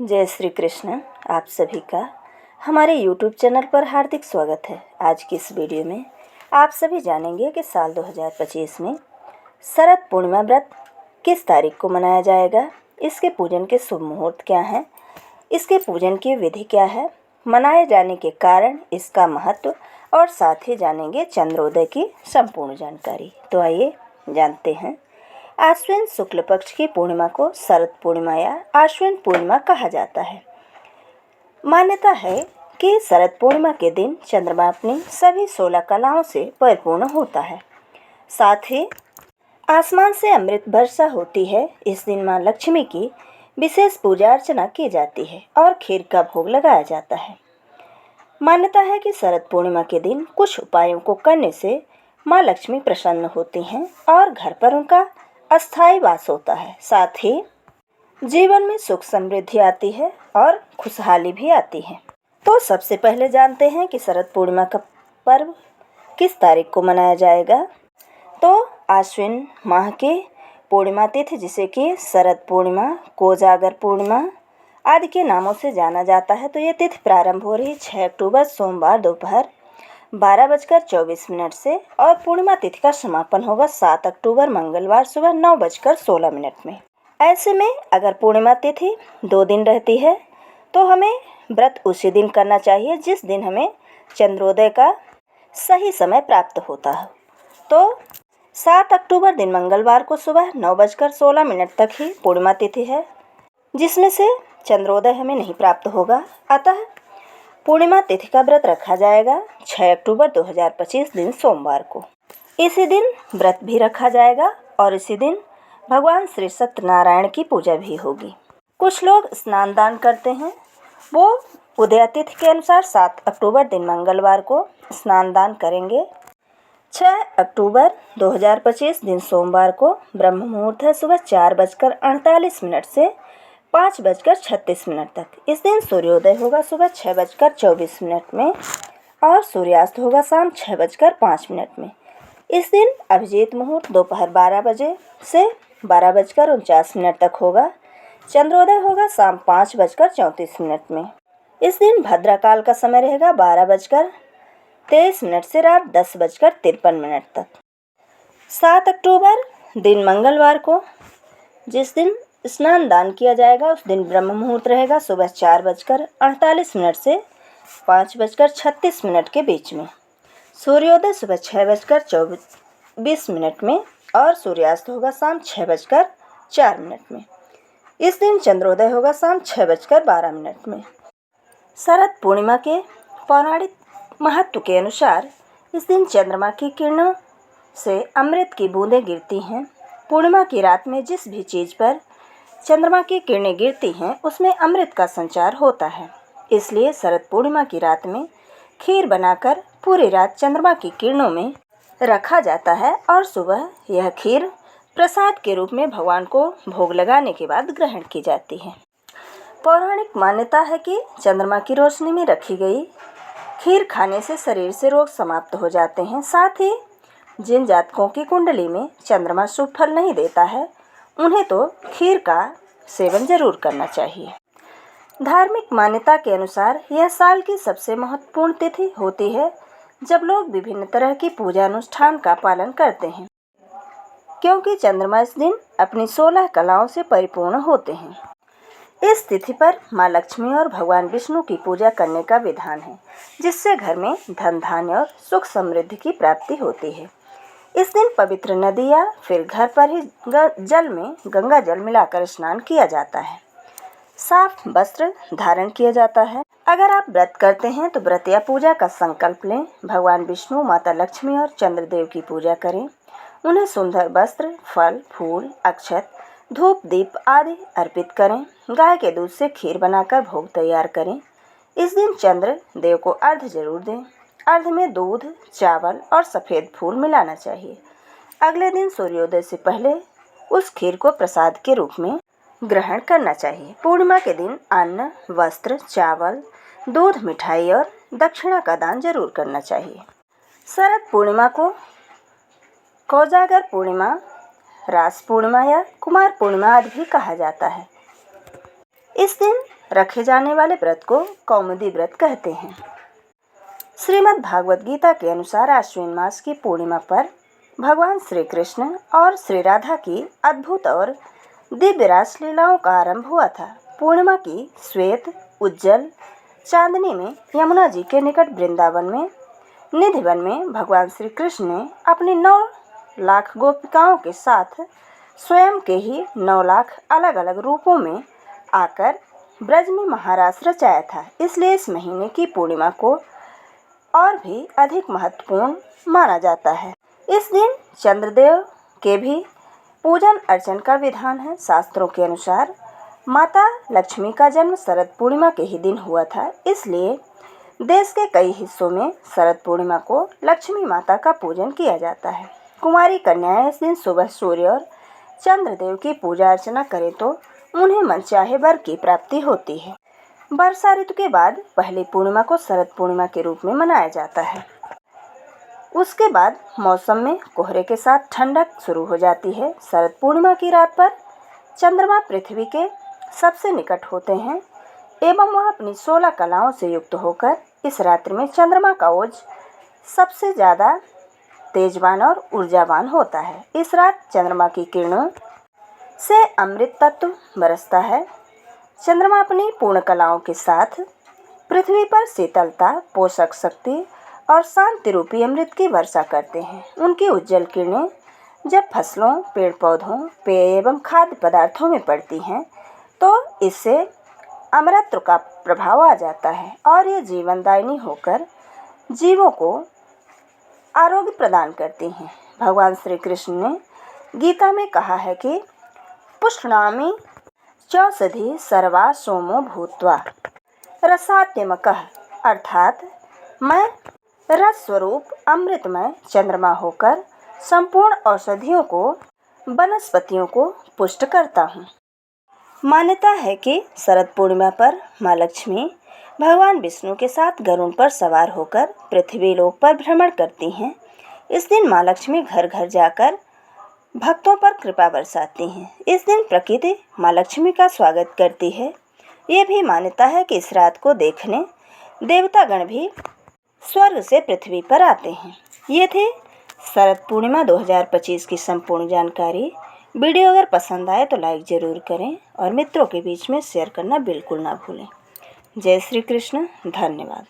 जय श्री कृष्ण। आप सभी का हमारे YouTube चैनल पर हार्दिक स्वागत है। आज की इस वीडियो में आप सभी जानेंगे कि साल 2025 में शरद पूर्णिमा व्रत किस तारीख को मनाया जाएगा, इसके पूजन के शुभ मुहूर्त क्या हैं, इसके पूजन की विधि क्या है, मनाए जाने के कारण, इसका महत्व और साथ ही जानेंगे चंद्रोदय की संपूर्ण जानकारी। तो आइए जानते हैं। आश्विन शुक्ल पक्ष की पूर्णिमा को शरद पूर्णिमा या आश्विन पूर्णिमा कहा जाता है। मान्यता है कि शरद पूर्णिमा के दिन चंद्रमा अपनी सभी 16 कलाओं से परिपूर्ण होता है। साथ ही आसमान से अमृत वर्षा होती है। इस दिन मां लक्ष्मी की विशेष पूजा अर्चना की जाती है और खीर का भोग लगाया जाता है। मान्यता है कि शरद पूर्णिमा के दिन कुछ उपायों को करने से मां लक्ष्मी प्रसन्न होती हैं और घर पर उनका अस्थायी वास होता है। साथ ही जीवन में सुख समृद्धि आती है और खुशहाली भी आती है। तो सबसे पहले जानते हैं कि शरद पूर्णिमा का पर्व किस तारीख को मनाया जाएगा। तो आश्विन माह की पूर्णिमा तिथि, जिसे कि शरद पूर्णिमा, कोजागर पूर्णिमा आदि के नामों से जाना जाता है, तो ये तिथि प्रारंभ हो रही 6 अक्टूबर सोमवार दोपहर 12:24 से और पूर्णिमा तिथि का समापन होगा 7 अक्टूबर मंगलवार सुबह 9:16 में। ऐसे में अगर पूर्णिमा तिथि 2 दिन रहती है तो हमें व्रत उसी दिन करना चाहिए जिस दिन हमें चंद्रोदय का सही समय प्राप्त होता है। तो 7 अक्टूबर दिन मंगलवार को सुबह 9:16 तक ही पूर्णिमा तिथि है, जिसमें से चंद्रोदय हमें नहीं प्राप्त होगा। अतः पूर्णिमा तिथि का व्रत रखा जाएगा 6 अक्टूबर 2025 दिन सोमवार को। इसी दिन व्रत भी रखा जाएगा और इसी दिन भगवान श्री सत्यनारायण की पूजा भी होगी। कुछ लोग स्नान दान करते हैं, वो उदय तिथि के अनुसार 7 अक्टूबर दिन मंगलवार को स्नान दान करेंगे। 6 अक्टूबर 2025 दिन सोमवार को ब्रह्म मुहूर्त है सुबह 4:48 से 5:36 तक। इस दिन सूर्योदय होगा सुबह 6:24 में और सूर्यास्त होगा शाम 6:05 में। इस दिन अभिजीत मुहूर्त दोपहर 12 बजे से 12:49 तक होगा। चंद्रोदय होगा शाम 5:34 में। इस दिन भद्राकाल का समय रहेगा 12:23 से रात 10:53 तक। 7 अक्टूबर दिन मंगलवार को जिस दिन स्नान दान किया जाएगा, उस दिन ब्रह्म मुहूर्त रहेगा सुबह 4:48 से 5:36 के बीच में। सूर्योदय सुबह 6:24 में और सूर्यास्त होगा शाम 6:04 में। इस दिन चंद्रोदय होगा शाम 6:12 में। शरद पूर्णिमा के पौराणिक महत्व के अनुसार इस दिन चंद्रमा की किरणों से अमृत की बूंदें गिरती हैं। पूर्णिमा की रात में जिस भी चीज़ पर चंद्रमा की किरणें गिरती हैं उसमें अमृत का संचार होता है। इसलिए शरद पूर्णिमा की रात में खीर बनाकर पूरी रात चंद्रमा की किरणों में रखा जाता है और सुबह यह खीर प्रसाद के रूप में भगवान को भोग लगाने के बाद ग्रहण की जाती है। पौराणिक मान्यता है कि चंद्रमा की रोशनी में रखी गई खीर खाने से शरीर से रोग समाप्त हो जाते हैं। साथ ही जिन जातकों की कुंडली में चंद्रमा शुभ फल नहीं देता है, उन्हें तो खीर का सेवन जरूर करना चाहिए। धार्मिक मान्यता के अनुसार यह साल की सबसे महत्वपूर्ण तिथि होती है जब लोग विभिन्न तरह की पूजा अनुष्ठान का पालन करते हैं, क्योंकि चंद्रमा इस दिन अपनी 16 कलाओं से परिपूर्ण होते हैं। इस तिथि पर मां लक्ष्मी और भगवान विष्णु की पूजा करने का विधान है, जिससे घर में धन धान्य और सुख समृद्धि की प्राप्ति होती है। इस दिन पवित्र नदी या फिर घर पर ही जल में गंगा जल मिलाकर स्नान किया जाता है। साफ वस्त्र धारण किया जाता है। अगर आप व्रत करते हैं तो व्रत या पूजा का संकल्प लें। भगवान विष्णु, माता लक्ष्मी और चंद्रदेव की पूजा करें। उन्हें सुंदर वस्त्र, फल, फूल, अक्षत, धूप, दीप आदि अर्पित करें। गाय के दूध से खीर बनाकर भोग तैयार करें। इस दिन चंद्र देव को अर्घ्य जरूर दें। अर्घ्य में दूध, चावल और सफ़ेद फूल मिलाना चाहिए। अगले दिन सूर्योदय से पहले उस खीर को प्रसाद के रूप में ग्रहण करना चाहिए। पूर्णिमा के दिन अन्न, वस्त्र, चावल, दूध, मिठाई और दक्षिणा का दान जरूर करना चाहिए। शरद पूर्णिमा को कोजागर पूर्णिमा, रास पूर्णिमा या कुमार पूर्णिमा आदि भी कहा जाता है। इस दिन रखे जाने वाले व्रत को कौमुदी व्रत कहते हैं। श्रीमद् भागवत गीता के अनुसार आश्विन मास की पूर्णिमा पर भगवान श्री कृष्ण और श्री राधा की अद्भुत और दिव्य रासलीलाओं का आरंभ हुआ था। पूर्णिमा की श्वेत उज्जवल चांदनी में यमुना जी के निकट वृंदावन में निधिवन में भगवान श्री कृष्ण ने अपनी 9 लाख गोपिकाओं के साथ स्वयं के ही 9 लाख अलग अलग रूपों में आकर ब्रज में महारास रचाया था। इसलिए इस महीने की पूर्णिमा को और भी अधिक महत्वपूर्ण माना जाता है। इस दिन चंद्रदेव के भी पूजन अर्चन का विधान है। शास्त्रों के अनुसार माता लक्ष्मी का जन्म शरद पूर्णिमा के ही दिन हुआ था। इसलिए देश के कई हिस्सों में शरद पूर्णिमा को लक्ष्मी माता का पूजन किया जाता है। कुंवारी कन्याएं इस दिन सुबह सूर्य और चंद्रदेव की पूजा अर्चना करें तो उन्हें मनचाहे वर की प्राप्ति होती है। वर्षा ऋतु के बाद पहली पूर्णिमा को शरद पूर्णिमा के रूप में मनाया जाता है। उसके बाद मौसम में कोहरे के साथ ठंडक शुरू हो जाती है। शरद पूर्णिमा की रात पर चंद्रमा पृथ्वी के सबसे निकट होते हैं एवं वह अपनी 16 कलाओं से युक्त होकर इस रात्रि में चंद्रमा का ओज सबसे ज़्यादा तेजवान और ऊर्जावान होता है। इस रात चंद्रमा की किरणों से अमृत तत्व बरसता है। चंद्रमा अपनी पूर्ण कलाओं के साथ पृथ्वी पर शीतलता, पोषक शक्ति और शांति रूपी अमृत की वर्षा करते हैं। उनकी उज्जवल किरणें जब फसलों, पेड़ पौधों, पेय एवं खाद्य पदार्थों में पड़ती हैं तो इससे अमरत्व का प्रभाव आ जाता है और ये जीवनदायिनी होकर जीवों को आरोग्य प्रदान करती हैं। भगवान श्री कृष्ण ने गीता में कहा है कि पुष्णामि चौषधि सर्वा सोमो भूत्वा रसात्मकः, अर्थात मैं रस स्वरूप अमृतमय चंद्रमा होकर संपूर्ण औषधियों को, वनस्पतियों को पुष्ट करता हूँ। मान्यता है कि शरद पूर्णिमा पर माँ लक्ष्मी भगवान विष्णु के साथ गरुड़ पर सवार होकर पृथ्वी लोक पर भ्रमण करती हैं। इस दिन माँ लक्ष्मी घर घर जाकर भक्तों पर कृपा बरसाती हैं। इस दिन प्रकृति माँ लक्ष्मी का स्वागत करती है। ये भी मान्यता है कि इस रात को देखने देवतागण भी स्वर्ग से पृथ्वी पर आते हैं। ये थी शरद पूर्णिमा 2025 की संपूर्ण जानकारी। वीडियो अगर पसंद आए तो लाइक ज़रूर करें और मित्रों के बीच में शेयर करना बिल्कुल ना भूलें। जय श्री कृष्ण। धन्यवाद।